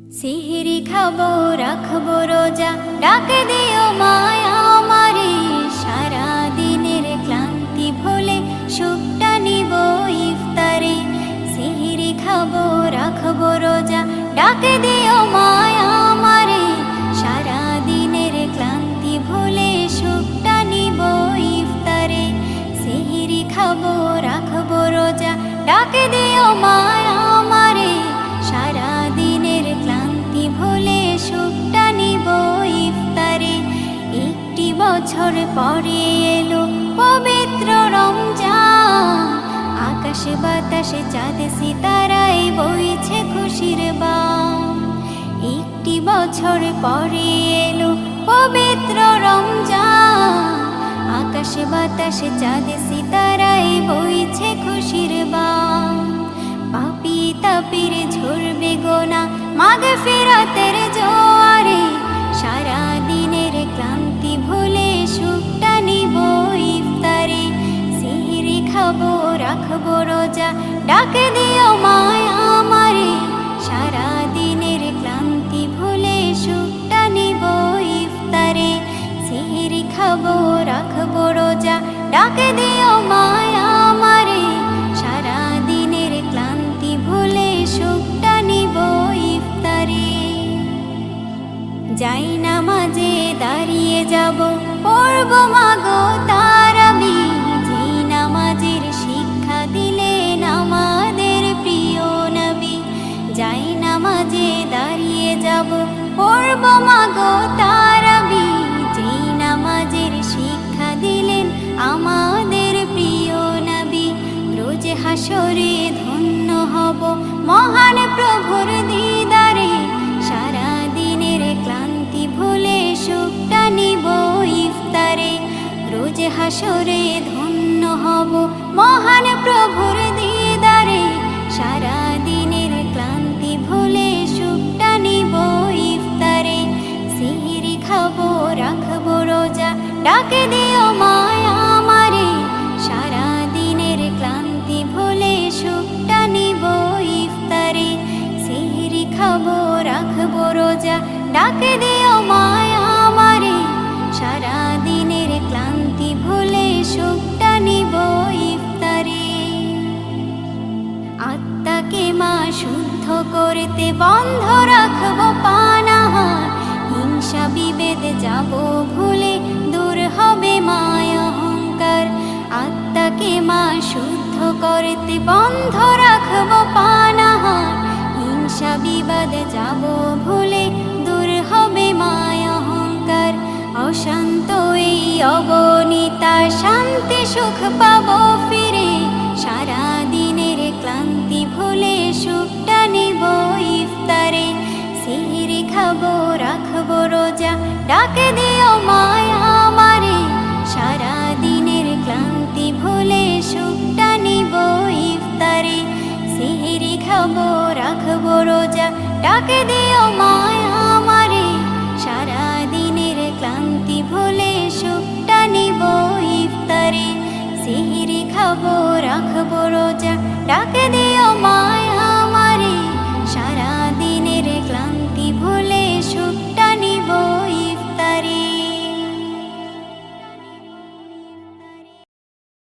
সিহরি খাবো রাখবো রোজা, ডাকে দিও মায়া আমারে। সারা দিনের ক্লান্তি ভুলে সুখটা নিব ইফতারে। সিহরি খাবো রাখবো রোজা, ডাকে দিও মায়া আমারে। সারা দিনের ক্লান্তি ভুলে সুখটা নিব ইফতারে। সিহরি খাবো রাখবো রোজা, ডাকে দিও মায়া আমারে। সারা দিনের ক্লান্তি ভুলে সুখটা নিব ইফতারে। একটি বছর পরে এলো পবিত্র রমজান, আকাশে বাতাসে চাঁদ সিতারায় বইছে খুশির বান। একটি বছর পরে এলো পবিত্র রমজান, আকাশে বাতাসে চাঁদ সিতারায় বইছে খুশির বান। পাপী তাপির ঝরবে গোনা মাগফিরাতের জোয়ারে। সারা দিনের ক্লান্তি ভুলে সুখটা নিব ইফতারে। সিহরি খাবো রাখবো রোজা, ডাকে দিও মায়া আমারে। সারা দিনের ক্লান্তি ভুলে সুখটা নিব ইফতারে। সিহরি খাবো রাখবো রোজা, ডাকে দিও মায়া আমারে। সারা দিনের ক্লান্তি ভুলে সুখটা নিব ইফতারে। যাই নামাজে দাঁড়িয়ে যাব, পড়ব মাগো তারাবি। যেই নামাজের শিক্ষা দিলেন আমাদের প্রিয় নবী। যাই নামাজে দাঁড়িয়ে যাব, পড়ব মাগো তারাবি। যেই নামাজের শিক্ষা দিলেন আমাদের প্রিয় নবী। রোজ হাসরে ধন্য হব মহান প্রভুর দিদারে। সারা দিনের ক্লান্তি ভুলে সুখটা নিব ইফতারে। রোজ হাসরে ধন্য হব মহান প্রভুর দিদারে। সারা দিনের ক্লান্তি ভুলে সুখটা নিব ইফতারে। সিহরি খাবো রাখবো রোজা, ডাকে দিও মায়া আমারে। সারা দিনের ক্লান্তি ভুলে সুখটা নিব ইফতারে। সিহরি খাবো রাখবো রোজা, ডাকে দিও মায়া আমারে। সারা দিনের ক্লান্তি ভুলে সুখটা নিব ইফতারে। আত্মাকে মা শুদ্ধ করতে বন্ধ রাখবো পানাহার। হিংসা বিভেদ যাব ভুলে, দূর হবে মায়া অহংকার। আত্মাকে মা শুদ্ধ করতে বন্ধ রাখবো পানাহার। হিংসা বিবাদ যাব ভুলে, দূর হবে মায়া অহংকার। অশান্ত এই অগণিতা শান্তি সুখ পাবো ফিরে। সারা দিনের ক্লান্তি ভুলে সুখটা নিব ইফতারে। সিহরি খাবো রাখবো রোজা, ডাকে